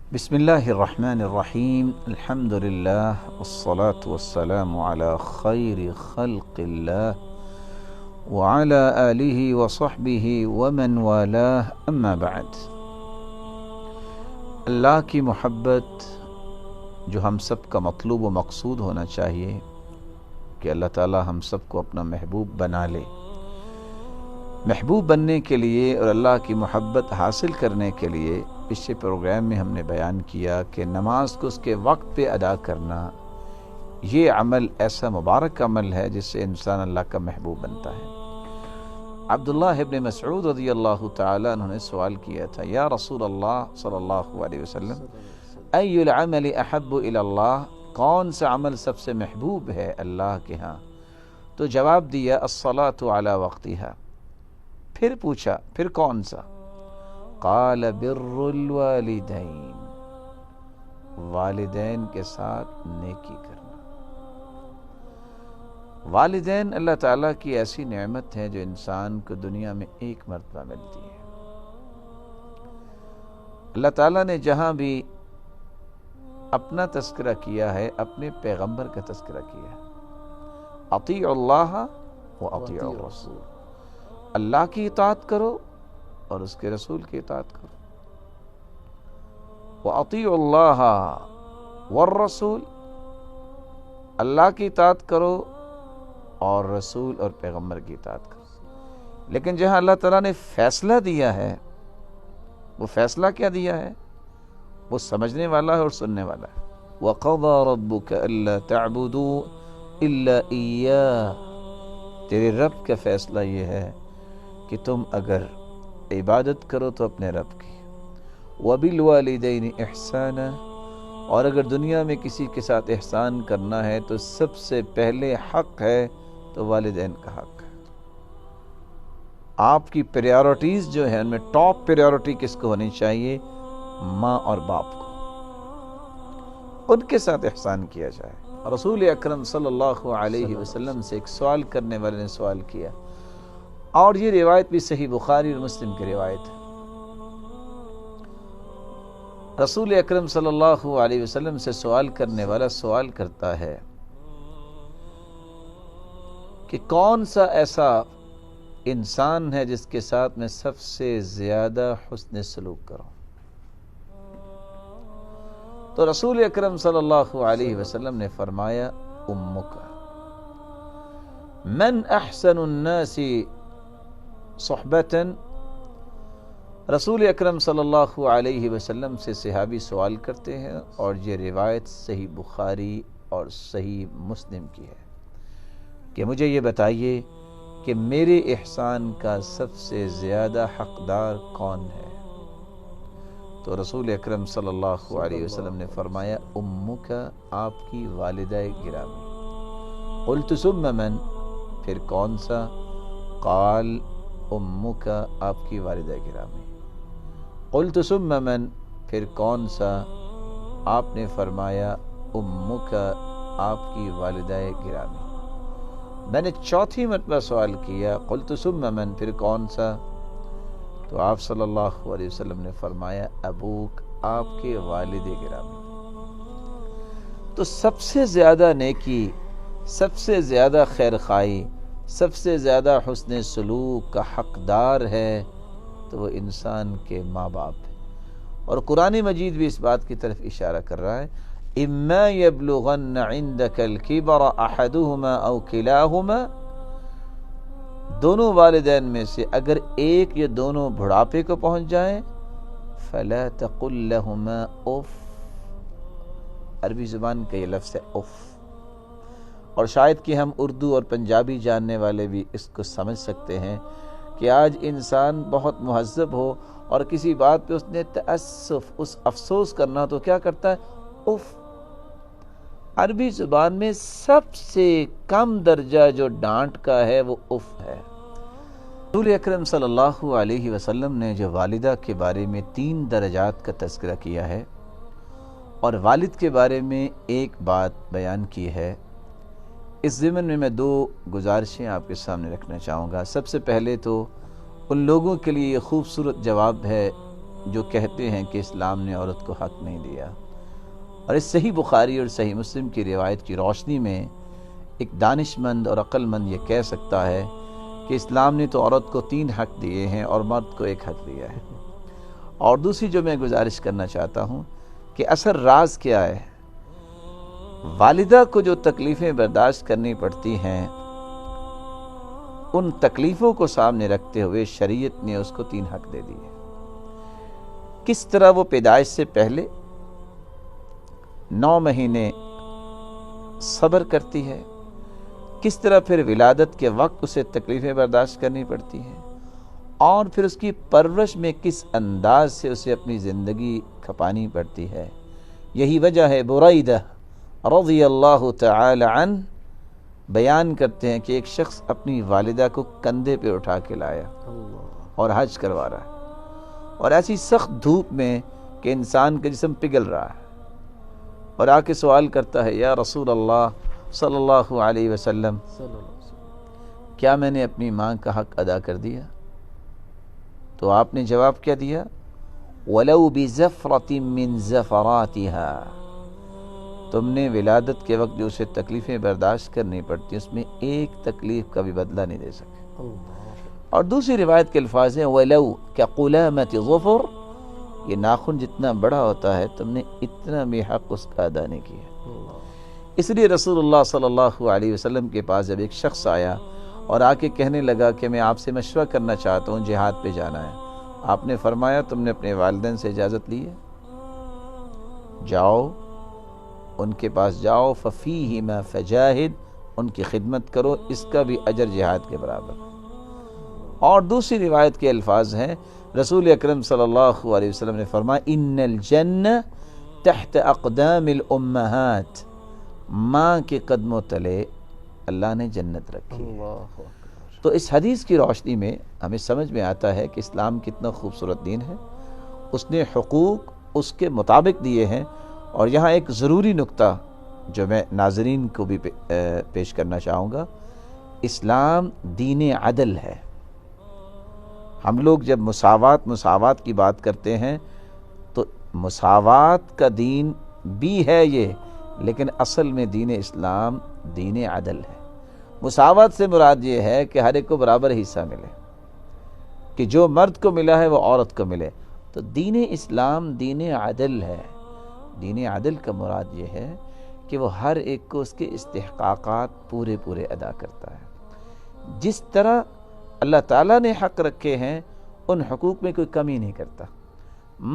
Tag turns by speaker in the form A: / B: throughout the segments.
A: بسم الله الرحمن الرحيم. الحمد لله والصلاة والسلام على خير خلق الله وعلى آله وصحبه ومن والاه أما بعد. اللہ کی محبت جو ہم سب کا مطلوب و مقصود ہونا چاہیے کہ اللہ تعالی ہم سب کو اپنا محبوب بنا لے. محبوب بننے کے لیے اور اللہ کی محبت حاصل کرنے کے لیے پچھلے پروگرام میں ہم نے بیان کیا کہ نماز کو اس کے وقت پہ ادا کرنا یہ عمل ایسا مبارک عمل ہے جس سے انسان اللہ کا محبوب بنتا ہے. عبداللہ ابن مسعود رضی اللہ تعالیٰ عنہ نے سوال کیا تھا، یا رسول اللہ صلی اللہ علیہ وسلم، ای العمل احب الی اللہ، کون سا عمل سب سے محبوب ہے اللہ کے ہاں؟ تو جواب دیا الصلاۃ علی وقتہا. پھر پوچھا پھر کون سا؟ قال بر الوالدین، والدین کے ساتھ نیکی کرنا. والدین اللہ تعالیٰ کی ایسی نعمت ہے جو انسان کو دنیا میں ایک مرتبہ ملتی ہے. اللہ تعالیٰ نے جہاں بھی اپنا تذکرہ کیا ہے اپنے پیغمبر کا تذکرہ کیا ہے. اطیعوا اللہ و اطیعوا الرسول، اللہ کی اطاعت کرو اور اس کے رسول کی اطاعت کرو. وَأَطِيعُوا اللَّهَ وَالرَّسُولَ، اللہ کی اطاعت کرو اور رسول اور پیغمبر کی اطاعت کرو. لیکن جہاں اللہ تعالیٰ نے فیصلہ دیا ہے وہ فیصلہ کیا دیا ہے؟ وہ سمجھنے والا ہے اور سننے والا ہے. وَقَضَى رَبُّكَ أَلَّا تَعْبُدُوا إِلَّا إِيَّاهُ، تیرے رب کا فیصلہ یہ ہے کہ تم اگر عبادت کرو تو اپنے رب کی. وَبِالْوَالِدَيْنِ إِحْسَانًا، اور اگر دنیا میں کسی کے ساتھ احسان کرنا ہے تو سب سے پہلے حق ہے تو والدین کا حق ہے. آپ کی پریارٹیز جو ہیں ان میں ٹاپ پریارٹی کس کو ہونی چاہیے؟ ماں اور باپ کو، ان کے ساتھ احسان کیا جائے. رسول اکرم صلی اللہ علیہ وسلم سے ایک سوال کرنے والے نے سوال کیا، اور یہ روایت بھی صحیح بخاری اور مسلم کی روایت ہے. رسول اکرم صلی اللہ علیہ وسلم سے سوال کرنے والا سوال کرتا ہے کہ کون سا ایسا انسان ہے جس کے ساتھ میں سب سے زیادہ حسن سلوک کروں؟ تو رسول اکرم صلی اللہ علیہ وسلم نے فرمایا امک. من احسن الناس صحبتاً، رسول اکرم صلی اللہ علیہ وسلم سے صحابی سوال کرتے ہیں اور یہ روایت صحیح بخاری اور صحیح مسلم کی ہے کہ مجھے یہ بتائیے کہ میرے احسان کا سب سے زیادہ حقدار کون ہے؟ تو رسول اکرم صلی اللہ علیہ وسلم نے فرمایا امک، آپ کی والدہ گرامی. قلت ثم من، پھر کون سا؟ قال امک، آپ کی والدہ گرامی. قلت ثم من، پھر کون سا؟ آپ نے فرمایا امک، آپ کی والدہ گرامی. میں نے چوتھی مرتبہ سوال کیا قلت ثم من، پھر کون سا؟ تو آپ صلی اللہ علیہ وسلم نے فرمایا ابوک، آپ کے والد گرامی. تو سب سے زیادہ نیکی، سب سے زیادہ خیر خواہی، سب سے زیادہ حسن سلوک کا حقدار ہے تو وہ انسان کے ماں باپ ہے. اور قرآن مجید بھی اس بات کی طرف اشارہ کر رہا ہے اما یبلغن عندک الکبر احدہما او کلاہما، دونوں والدین میں سے اگر ایک یا دونوں بڑھاپے کو پہنچ جائیں فلا تقل لہما اف، عربی زبان کا یہ لفظ ہے اف. اور شاید کہ ہم اردو اور پنجابی جاننے والے بھی اس کو سمجھ سکتے ہیں کہ آج انسان بہت مہذب ہو اور کسی بات پہ اس نے تأسف، اس افسوس کرنا تو کیا کرتا ہے؟ اف. عربی زبان میں سب سے کم درجہ جو ڈانٹ کا ہے وہ اف ہے. رسول اکرم صلی اللہ علیہ وسلم نے جو والدہ کے بارے میں 3 درجات کا تذکرہ کیا ہے اور والد کے بارے میں ایک بات بیان کی ہے، اس ضمن میں 2 گزارشیں آپ کے سامنے رکھنا چاہوں گا. سب سے پہلے تو ان لوگوں کے لیے یہ خوبصورت جواب ہے جو کہتے ہیں کہ اسلام نے عورت کو حق نہیں دیا، اور اس صحیح بخاری اور صحیح مسلم کی روایت کی روشنی میں ایک دانش مند اور عقل مند یہ کہہ سکتا ہے کہ اسلام نے تو عورت کو 3 حق دیے ہیں اور مرد کو 1 حق دیا ہے۔ اور دوسری جو میں گزارش کرنا چاہتا ہوں کہ اصل راز کیا ہے؟ والدہ کو جو تکلیفیں برداشت کرنی پڑتی ہیں، ان تکلیفوں کو سامنے رکھتے ہوئے شریعت نے اس کو 3 حق دے دیے۔ کس طرح وہ پیدائش سے پہلے 9 مہینے صبر کرتی ہے، کس طرح پھر ولادت کے وقت اسے تکلیفیں برداشت کرنی پڑتی ہیں، اور پھر اس کی پرورش میں کس انداز سے اسے اپنی زندگی کھپانی پڑتی ہے۔ یہی وجہ ہے بریدہ رضی اللہ تعالی عنہ بیان کرتے ہیں کہ ایک شخص اپنی والدہ کو کندھے پہ اٹھا کے لایا اور حج کروا رہا ہے، اور ایسی سخت دھوپ میں کہ انسان کا جسم پگھل رہا ہے، اور آ کے سوال کرتا ہے یا رسول اللہ صلی اللہ علیہ وسلم، کیا میں نے اپنی ماں کا حق ادا کر دیا؟ تو آپ نے جواب کیا دیا؟ وَلَوْ بِزَفْرَةٍ مِّن زَفَرَاتِهَا، تم نے ولادت کے وقت جو اسے تکلیفیں برداشت کرنی پڑتی اس میں ایک تکلیف کا بھی بدلہ نہیں دے سکے۔ اور دوسری روایت کے الفاظ ہیں وَلَوْ كَقُلَامَةِ ظُفُرٍ، یہ ناخن جتنا بڑا ہوتا ہے تم نے اتنا بھی حق اس کا ادا نہیں کیا۔ اس لیے رسول اللہ صلی اللہ علیہ وسلم کے پاس جب ایک شخص آیا اور آ کے کہنے لگا کہ میں آپ سے مشورہ کرنا چاہتا ہوں، جہاد پہ جانا ہے، آپ نے فرمایا تم نے اپنے والدین سے اجازت لی ہے؟ جاؤ ان کے پاس جاؤ، فَفِيهِمَا فَجَاهِدْ، ان کی خدمت کرو، اس کا بھی اجر جہاد کے برابر۔ اور دوسری روایت کے الفاظ ہیں رسول اکرم صلی اللہ علیہ وسلم نے فرمایا ان الجنہ تحت اقدام الامہات، ماں کے قدموں تلے اللہ نے جنت رکھی ہے۔ تو اس حدیث کی روشنی میں ہمیں سمجھ میں آتا ہے کہ اسلام کتنا خوبصورت دین ہے، اس نے حقوق اس کے مطابق دیے ہیں۔ اور یہاں ایک ضروری نقطہ جو میں ناظرین کو بھی پیش کرنا چاہوں گا، اسلام دین عدل ہے۔ ہم لوگ جب مساوات کی بات کرتے ہیں تو مساوات کا دین بھی ہے یہ، لیکن اصل میں دین اسلام دین عدل ہے۔ مساوات سے مراد یہ ہے کہ ہر ایک کو برابر حصہ ملے، کہ جو مرد کو ملا ہے وہ عورت کو ملے۔ تو دین اسلام دین عدل ہے۔ دین عدل کا مراد یہ ہے کہ وہ ہر ایک کو اس کے استحقاقات پورے ادا کرتا ہے۔ جس طرح اللہ تعالیٰ نے حق رکھے ہیں ان حقوق میں کوئی کمی نہیں کرتا۔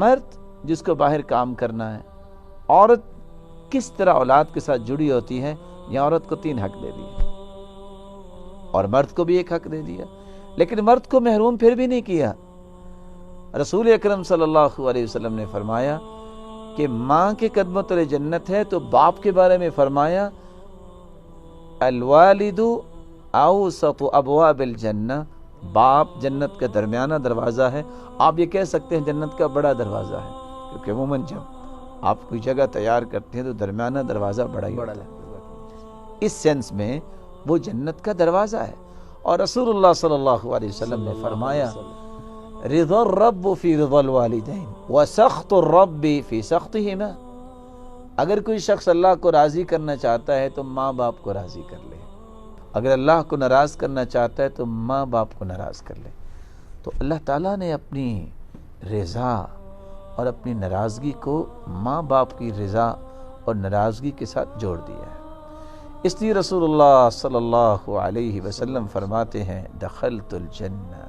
A: مرد جس کو باہر کام کرنا ہے، عورت کس طرح اولاد کے ساتھ جڑی ہوتی ہے، یا عورت کو 3 حق دے دیے اور مرد کو بھی 1 حق دے دیا، لیکن مرد کو محروم پھر بھی نہیں کیا۔ رسول اکرم صلی اللہ علیہ وسلم نے فرمایا کہ ماں کے قدموں تلے جنت ہے، تو باپ کے بارے میں فرمایا الوالد اوسط ابواب الجنہ، باپ جنت کا درمیانہ دروازہ ہے۔ آپ یہ کہہ سکتے ہیں جنت کا بڑا دروازہ ہے، کیونکہ عموماً جب آپ کوئی جگہ تیار کرتے ہیں تو درمیانہ دروازہ بڑا ہی ہوتا ہے۔ اس سینس میں وہ جنت کا دروازہ ہے۔ اور رسول اللہ صلی اللہ علیہ وسلم نے فرمایا رضا الرب فی رضا الوالدین وسخط الرب فی سخطہما، اگر کوئی شخص اللہ کو راضی کرنا چاہتا ہے تو ماں باپ کو راضی کر لے، اگر اللہ کو ناراض کرنا چاہتا ہے تو ماں باپ کو ناراض کر لے۔ تو اللہ تعالیٰ نے اپنی رضا اور اپنی ناراضگی کو ماں باپ کی رضا اور ناراضگی کے ساتھ جوڑ دیا ہے۔ اس لیے رسول اللہ صلی اللہ علیہ وسلم فرماتے ہیں دخلت الجنہ،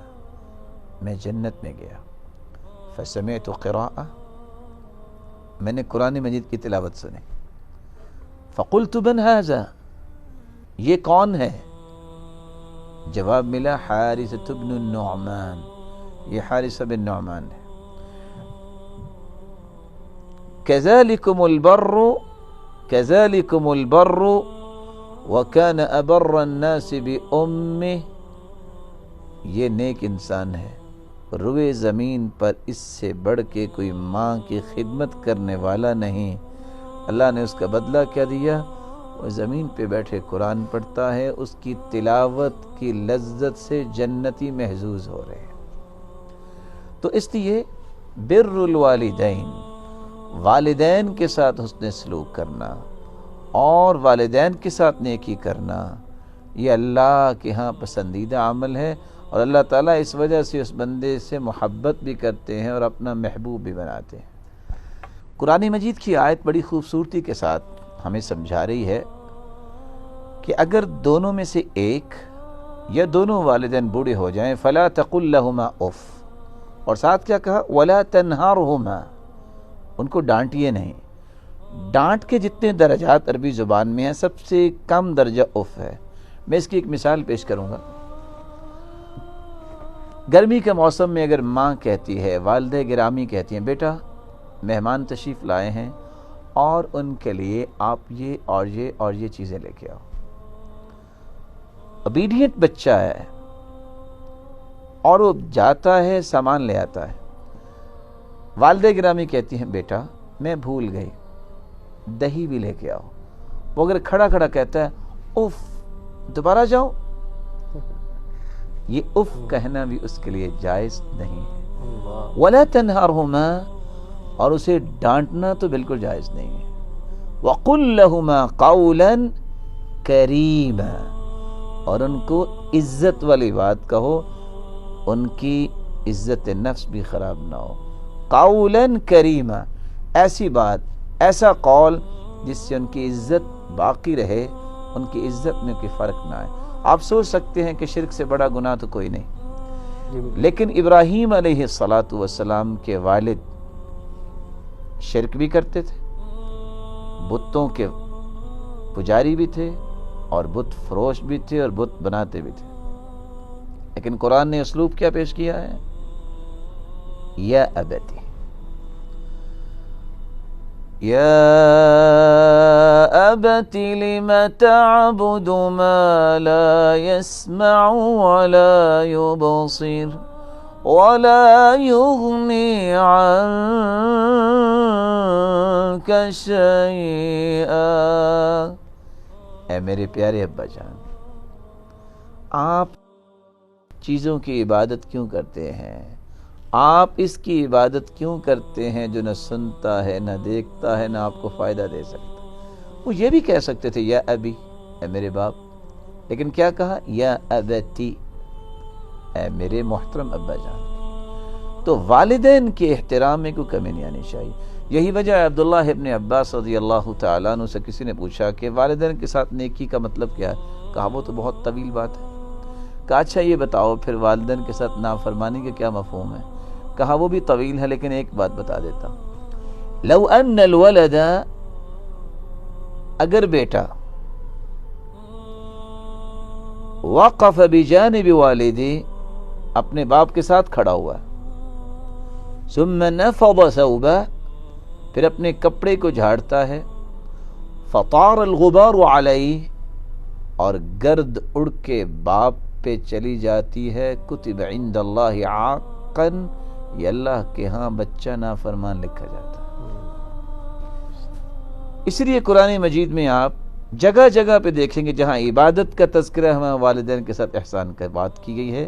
A: میں جنت میں گیا، فسمعت قراءہ، میں نے قرآن مجید کی تلاوت سنی، فقلت من ھذا، یہ کون ہے؟ جواب ملا حارثۃ بن النعمان، یہ حارثہ بن نعمان ہے۔ کذالکم البر کذالکم البر وکان ابر الناس بامہ، یہ نیک انسان ہے، روئے زمین پر اس سے بڑھ کے کوئی ماں کی خدمت کرنے والا نہیں۔ اللہ نے اس کا بدلہ کیا دیا؟ وہ زمین پہ بیٹھے قرآن پڑھتا ہے، اس کی تلاوت کی لذت سے جنتی محظوظ ہو رہے ہیں۔ تو اس لیے بر الوالدین، والدین کے ساتھ حسن سلوک کرنا اور والدین کے ساتھ نیکی کرنا، یہ اللہ کے ہاں پسندیدہ عمل ہے، اور اللہ تعالیٰ اس وجہ سے اس بندے سے محبت بھی کرتے ہیں اور اپنا محبوب بھی بناتے ہیں۔ قرآن مجید کی آیت بڑی خوبصورتی کے ساتھ ہمیں سمجھا رہی ہے کہ اگر دونوں میں سے ایک یا دونوں والدین بوڑھے ہو جائیں فلا تقل لهما اف، اور ساتھ کیا کہا ولا تنہرهما، ان کو ڈانٹیے نہیں۔ ڈانٹ کے جتنے درجات عربی زبان میں ہیں سب سے کم درجہ اف ہے۔ میں اس کی ایک مثال پیش کروں گا۔ گرمی کے موسم میں اگر ماں کہتی ہے، والدہ گرامی کہتی ہیں، بیٹا مہمان تشریف لائے ہیں اور ان کے لیے آپ یہ اور یہ اور یہ چیزیں لے کے آؤ۔ اوبیڈینٹ بچہ ہے اور وہ جاتا ہے سامان لے آتا ہے، والدہ گرامی کہتی ہیں بیٹا میں بھول گئی، دہی بھی لے کے آؤ۔ وہ اگر کھڑا کھڑا کہتا ہے اف دوبارہ جاؤ، یہ اف کہنا بھی اس کے لیے جائز نہیں ہے۔ وَلَا تَنْهَرْهُمَا، اور اسے ڈانٹنا تو بالکل جائز نہیں ہے۔ وَقُلْ لَهُمَا قَوْلًا كَرِيمًا، اور ان کو عزت والی بات کہو، ان کی عزت نفس بھی خراب نہ ہو۔ قَوْلًا كَرِيمًا، ایسی بات، ایسا قول جس سے ان کی عزت باقی رہے، ان کی عزت میں کوئی فرق نہ آئے۔ آپ سوچ سکتے ہیں کہ شرک سے بڑا گناہ تو کوئی نہیں، لیکن ابراہیم علیہ السلام کے والد شرک بھی کرتے تھے، بتوں کے پجاری بھی تھے اور بت فروش بھی تھے اور بت بناتے بھی تھے، لیکن قرآن نے اسلوب کیا پیش کیا ہے؟ یا ابتی، یا ابت لم تعبد ما لا يسمع ولا يبصر ولا يغني عنك شيئا۔ اے میرے پیارے ابا جان، آپ چیزوں کی عبادت کیوں کرتے ہیں؟ آپ اس کی عبادت کیوں کرتے ہیں جو نہ سنتا ہے، نہ دیکھتا ہے، نہ آپ کو فائدہ دے سکتا؟ وہ یہ بھی کہہ سکتے تھے یا ابی، اے میرے باپ، لیکن کیا کہا؟ یا ابتی، اے میرے محترم ابا جان۔ تو والدین کے احترام میں کوئی کمی نہیں آنی چاہیے۔ یہی وجہ ہے عبداللہ ابن عباس رضی اللہ تعالیٰ عنہ سے کسی نے پوچھا کہ والدین کے ساتھ نیکی کا مطلب کیا ہے؟ کہا وہ تو بہت طویل بات ہے۔ کہا اچھا یہ بتاؤ پھر والدین کے ساتھ نافرمانی کا کیا مفہوم ہے؟ کہا وہ بھی طویل ہے، لیکن ایک بات بتا دیتا ہوں۔ لو ان الولد، اگر بیٹا وقف بجانب والدی، اپنے باپ کے ساتھ کھڑا ہوا، ثم نفض ثوبہ، پھر اپنے کپڑے کو جھاڑتا ہے، فطار الغبار علیہ، اور گرد اڑ کے باپ پہ چلی جاتی ہے، کتب عند اللہ عاقا، یہ اللہ کے ہاں بچہ نافرمان لکھا جاتا ہے۔ اس لیے قرآن مجید میں آپ جگہ جگہ پہ دیکھیں گے جہاں عبادت کا تذکرہ ہمیں والدین کے ساتھ احسان کا بات کی گئی ہے،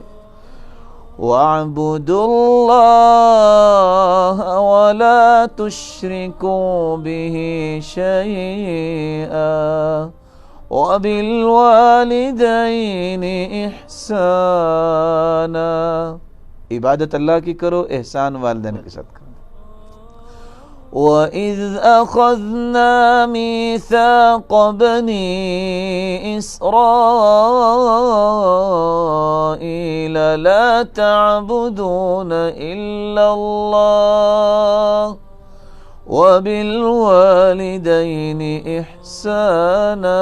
A: وَاعْبُدُوا اللَّهَ وَلَا تُشْرِكُوا بِهِ شَيْئًا وَبِالْوَالِدَيْنِ إِحْسَانًا، عبادت اللہ کی کرو، احسان والدین کے ساتھ کرو۔ وَإِذْ أَخَذْنَا مِيثَاقَ بَنِي إِسْرَائِيلَ لَا تَعْبُدُونَ إِلَّا اللَّهَ وَبِالْوَالِدَيْنِ إِحْسَانًا۔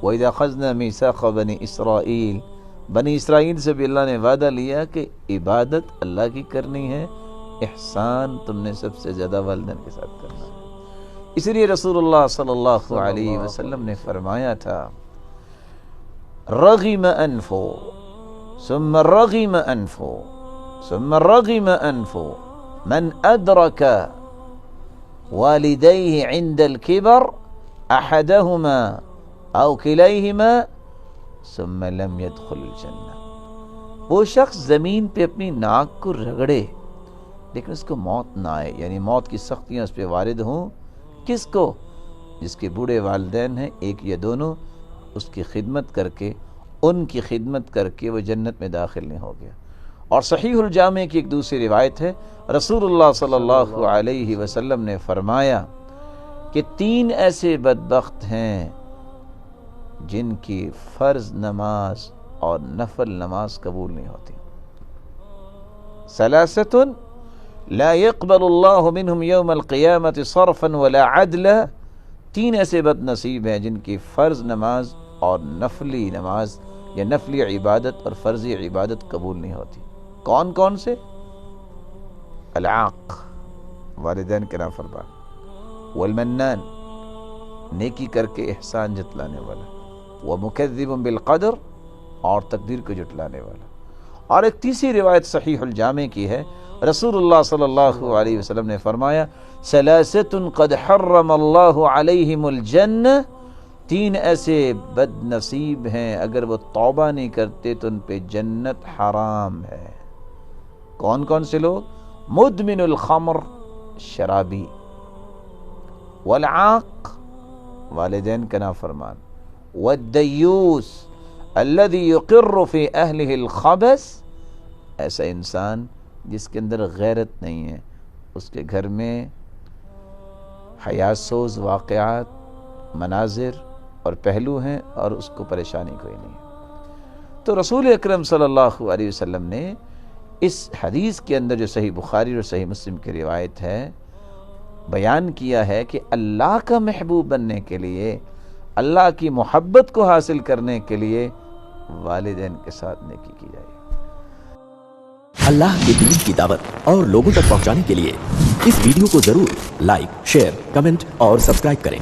A: وَإِذْ أَخَذْنَا مِيثَاقَ بَنِي إِسْرَائِيلَ، بنی اسرائیل سے بھی اللہ نے وعدہ لیا کہ عبادت اللہ کی کرنی ہے، احسان تم نے سب سے زیادہ والدین کے ساتھ کرنا ہے۔ اس لیے رسول اللہ صلی اللہ علیہ وسلم نے فرمایا تھا، رغم انفو ثم رغم انفو ثم رغم انفو من ادرک والدیہ عند الكبر احدہما او کلیہما ثم لم يدخل الجنہ۔ وہ شخص زمین پہ اپنی ناک کو رگڑے لیکن اس کو موت نہ آئے، یعنی موت کی سختیاں اس پہ وارد ہوں. کس کو؟ جس کے بوڑھے والدین ہیں، ایک یا دونوں، اس کی خدمت کر کے، ان کی خدمت کر کے وہ جنت میں داخل نہیں ہو گیا. اور صحیح الجامع کی ایک دوسری روایت ہے، رسول اللہ صلی اللہ علیہ وسلم نے فرمایا کہ 3 ایسے بدبخت ہیں جن کی فرض نماز اور نفل نماز قبول نہیں ہوتی. ثلاثۃ لا يقبل اللہ منہم یوم القیامت صرفا ولا عدلا. 3 ایسے بد نصیب ہیں جن کی فرض نماز اور نفلی نماز یا نفلی عبادت اور فرضی عبادت قبول نہیں ہوتی. کون کون سے؟ العاق، والدین کے نافرمان، والمنان، نیکی کر کے احسان جتلانے والا، ومکذب بالقدر، اور تقدیر کو جھٹلانے والا. اور ایک تیسری روایت صحیح الجامع کی ہے، رسول اللہ صلی اللہ علیہ وسلم نے فرمایا ثلاثۃ قد حرم اللہ علیہم الجنہ. 3 ایسے بد نصیب ہیں اگر وہ توبہ نہیں کرتے تو ان پہ جنت حرام ہے. کون کون سے لوگ؟ مدمن الخمر، شرابی، والعاق، والدین کا نافرمان، والدیوس الذی یقر فی اہلہ الخبث، ایسا انسان جس کے اندر غیرت نہیں ہے، اس کے گھر میں حیاسوز واقعات، مناظر اور پہلو ہیں اور اس کو پریشانی کوئی نہیں ہے. تو رسول اکرم صلی اللہ علیہ وسلم نے اس حدیث کے اندر جو صحیح بخاری اور صحیح مسلم کی روایت ہے بیان کیا ہے کہ اللہ کا محبوب بننے کے لیے، اللہ کی محبت کو حاصل کرنے کے لیے والدین کے ساتھ نیکی کی جائے.
B: اللہ کے دین کی دعوت اور لوگوں تک پہنچانے کے لیے اس ویڈیو کو ضرور لائک، شیئر، کمنٹ اور سبسکرائب کریں.